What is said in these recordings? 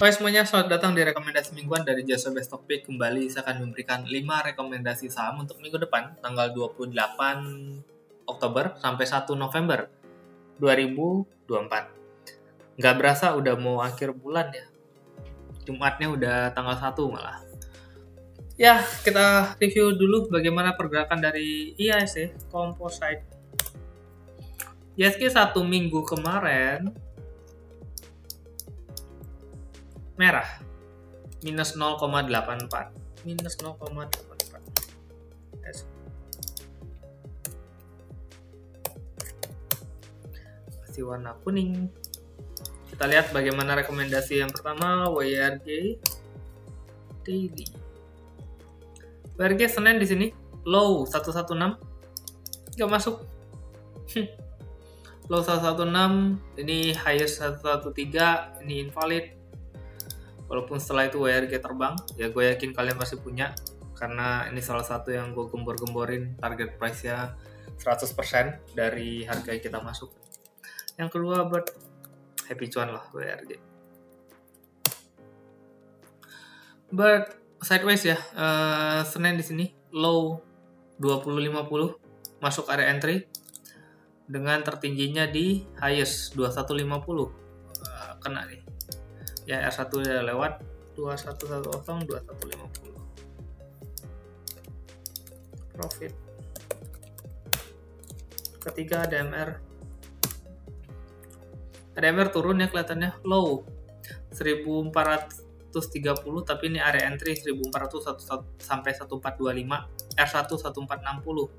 Oke semuanya, selamat datang di rekomendasi mingguan dari Jasa Best Topic. Kembali saya akan memberikan 5 rekomendasi saham untuk minggu depan, tanggal 28 Oktober sampai 1 November 2024. Nggak berasa udah mau akhir bulan ya. Jumatnya udah tanggal 1 malah. Ya, kita review dulu bagaimana pergerakan dari IHSG Composite. IHSG 1 minggu kemarin merah minus 0,84 minus 0,84. Yes. Masih warna kuning. Kita lihat bagaimana rekomendasi yang pertama, WRG daily. WRG Senin di sini low 116 nggak masuk. Low 116, ini highest 113, ini invalid. Walaupun setelah itu WRG terbang, ya gue yakin kalian pasti punya, karena ini salah satu yang gue gembor-gemborin target price-nya 100% dari harga yang kita masuk. Yang kedua, buat happy cuan lah WRG. But sideways ya, Senin di sini low 2050 masuk area entry dengan tertingginya di highest 2150. Kena nih. Ya R1 udah lewat 2110 2150 profit. Ketiga ADMR turun ya, kelihatannya low 1430, tapi ini area entry 1400 sampai 1425, R1 1460.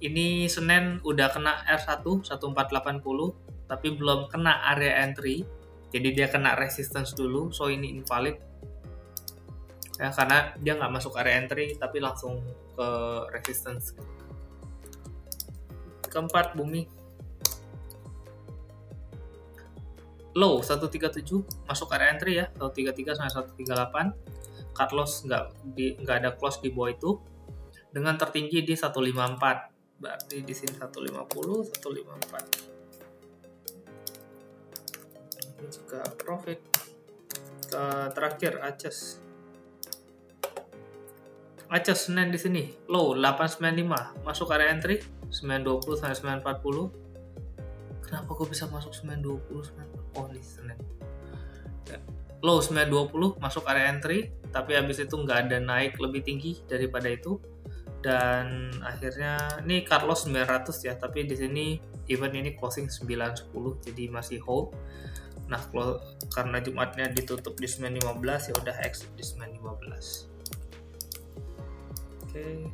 Ini Senin udah kena R1 1480 tapi belum kena area entry. Jadi dia kena resistance dulu, so ini invalid ya, karena dia nggak masuk area entry tapi langsung ke resistance. Keempat, Bumi low 137 masuk area entry ya, 133 sampai 138. Cut loss nggak ada close di bawah itu, dengan tertinggi di 154. Berarti di sini 150 154. Ini juga profit. Terakhir Aces Senin di sini low 895 masuk area entry 920 sampai 940. Kenapa gue bisa masuk 920 940? Oh ini Senin ya. Low 920 masuk area entry, tapi habis itu nggak ada naik lebih tinggi daripada itu, dan akhirnya ini cut loss 900 ya, tapi di sini event ini closing 910 jadi masih hold. Nah, karena Jumatnya ditutup di 915, ya udah exit di 915. Oke.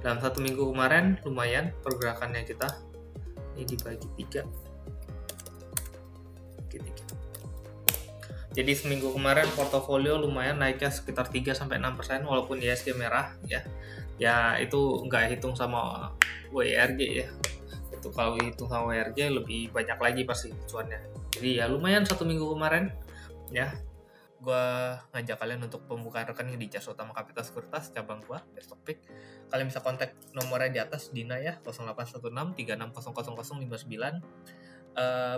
Dalam satu minggu kemarin lumayan pergerakannya kita. Ini dibagi 3. Jadi seminggu kemarin portofolio lumayan naiknya sekitar 3-6% walaupun IHSG merah ya. Ya itu nggak hitung sama WRG ya. Itu kalau hitung sama WRG lebih banyak lagi pasti cuannya. Jadi ya lumayan satu minggu kemarin ya. Gua ngajak kalian untuk pembukaan rekening di Jasa Utama Kapital Sekuritas cabang gua Best Topic. Kalian bisa kontak nomornya di atas, Dina ya, 0816 36000059.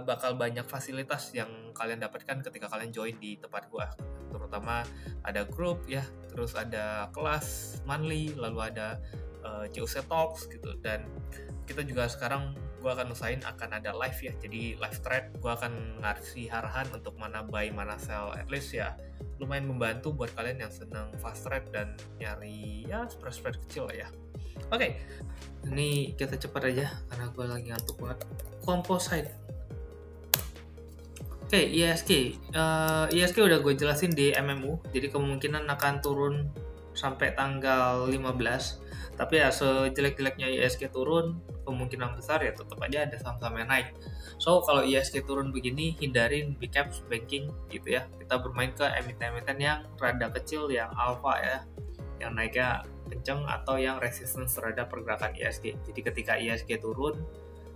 Bakal banyak fasilitas yang kalian dapatkan ketika kalian join di tempat gua, terutama ada grup ya, terus ada kelas monthly, lalu ada CUC Talks gitu, dan kita juga sekarang gua akan usahain akan ada live ya, jadi live trade gua akan ngasih arahan untuk mana buy mana sell, at least ya lumayan membantu buat kalian yang senang fast trade dan nyari ya spread kecil lah ya. Oke, ini kita cepat aja karena gue lagi ngantuk banget. Composite. Oke, IHSG udah gue jelasin di MMU, jadi kemungkinan akan turun sampai tanggal 15. Tapi ya sejelek-jeleknya IHSG turun, kemungkinan besar ya tetap aja ada saham-saham yang naik. So kalau IHSG turun begini, hindarin big caps, banking gitu ya. Kita bermain ke emiten-emiten yang rada kecil, yang alpha ya, yang naiknya kenceng atau yang resistance terhadap pergerakan IHSG. Jadi ketika IHSG turun,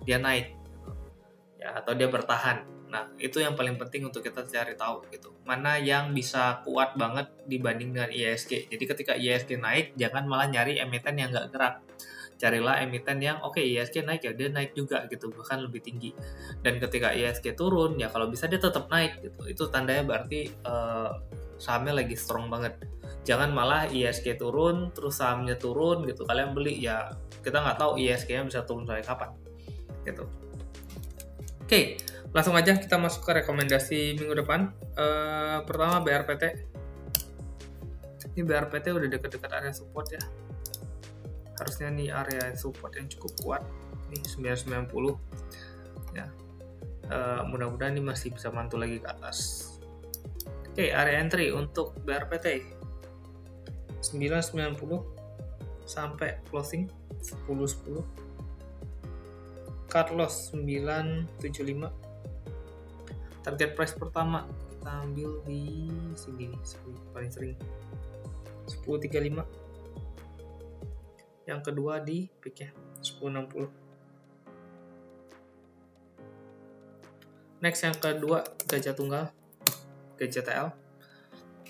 dia naik ya, atau dia bertahan. Nah, itu yang paling penting untuk kita cari tahu gitu. Mana yang bisa kuat banget dibanding dengan IHSG. Jadi ketika IHSG naik, jangan malah nyari emiten yang nggak gerak. carilah emiten yang oke, ISG naik ya dia naik juga gitu, bahkan lebih tinggi. Dan ketika ISG turun ya kalau bisa dia tetap naik gitu, itu tandanya berarti sahamnya lagi strong banget. Jangan malah ISG turun terus sahamnya turun gitu, kalian beli ya kita nggak tahu ISG-nya bisa turun sampai kapan gitu. Oke, langsung aja kita masuk ke rekomendasi minggu depan. Pertama BRPT. Ini BRPT udah deket-deket area support ya. Harusnya nih area support yang cukup kuat. Ini 990 ya. Mudah-mudahan ini masih bisa mantul lagi ke atas. Oke, area entry untuk BRPT 990 sampai closing 10.10. Cut loss 975. Target price pertama kita ambil di sini nih, paling sering 10.35. Yang kedua di peak ya 10.60. Next yang kedua gajah tunggal, GJTL.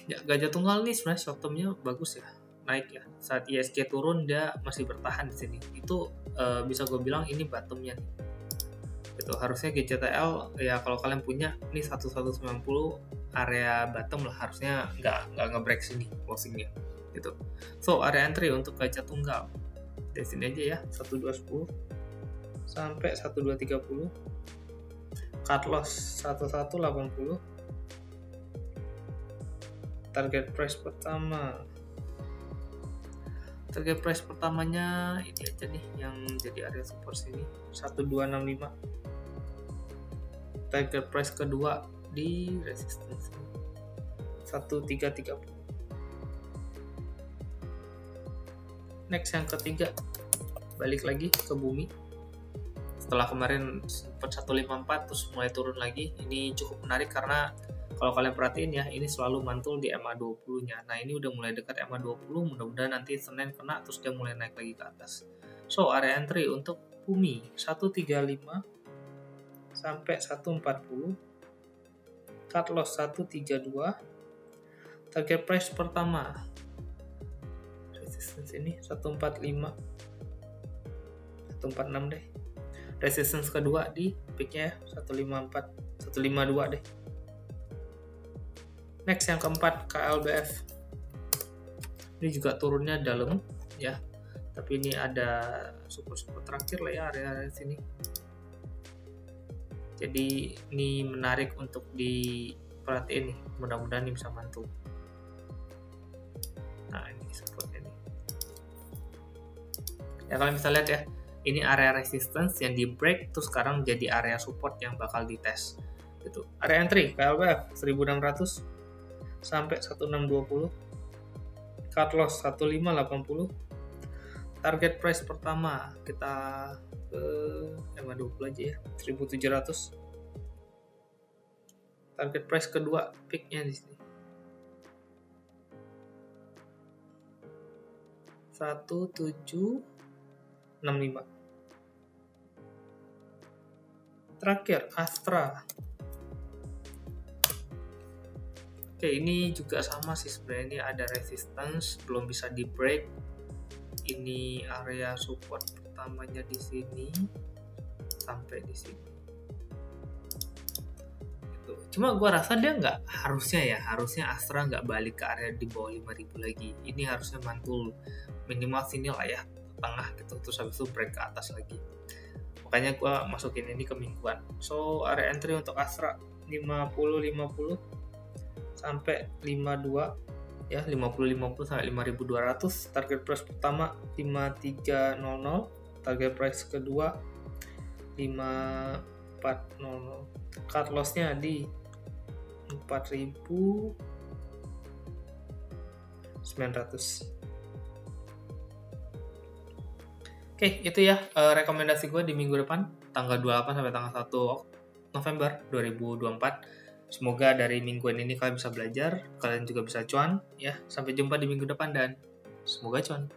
Ya, gajah tunggal nih sebenarnya short term-nya bagus ya, naik ya. Saat ISG turun dia masih bertahan di sini. Itu bisa gue bilang ini bottom-nya nih. Itu harusnya GJTL ya kalau kalian punya ini 1190 area bottom lah, harusnya nggak nge-break sini closing-nya gitu. So area entry untuk gajah tunggal di sini aja ya 1210 sampai 1230. Cut loss 1180. Target price pertamanya ini aja nih yang jadi area support sini 1265. Target price kedua di resistance 1330. Next yang ketiga balik lagi ke bumi setelah kemarin sempat 154 terus mulai turun lagi. Ini cukup menarik karena kalau kalian perhatiin ya, ini selalu mantul di MA20 nya. Nah ini udah mulai dekat MA20, mudah-mudahan nanti Senin kena terus dia mulai naik lagi ke atas. So area entry untuk bumi 135 sampai 140. Cut loss 132. Target price pertama resistance ini 145 146 deh. Resistance kedua di peaknya 154 152 deh. Next yang keempat KLBF. Ini juga turunnya dalam ya, tapi ini ada support terakhir lah ya area sini. Jadi ini menarik untuk diperhatiin nih, mudah-mudahan ini bisa mantul. Nah ini supportnya nih ya, kalian bisa lihat ya, ini area resistance yang di break terus sekarang jadi area support yang bakal dites gitu. Area entry KLBF 1600 sampai 1620. Cut loss 1580. Target price pertama kita ke MA20 aja ya 1700. Target price kedua peaknya di sini 1765. Terakhir Astra. Oke, ini juga sama sih sebenarnya, ini ada resistance belum bisa di break. Ini area support pertamanya di sini sampai di sini. Gitu. Cuma gua rasa dia nggak harusnya Astra nggak balik ke area di bawah 5000 lagi. Ini harusnya mantul minimal sini lah ya, tengah gitu, terus habis itu break ke atas lagi. Makanya gue masukin ini ke mingguan. So area entry untuk Astra 50-50 sampai 52 ya, 50-50 sampai 5200. Target price pertama 5300, target price kedua 5400. Cut loss-nya di 4900. Oke, itu ya rekomendasi gue di minggu depan, tanggal 28 sampai tanggal 1 November 2024. Semoga dari mingguan ini kalian bisa belajar, kalian juga bisa cuan ya. Sampai jumpa di minggu depan dan semoga cuan.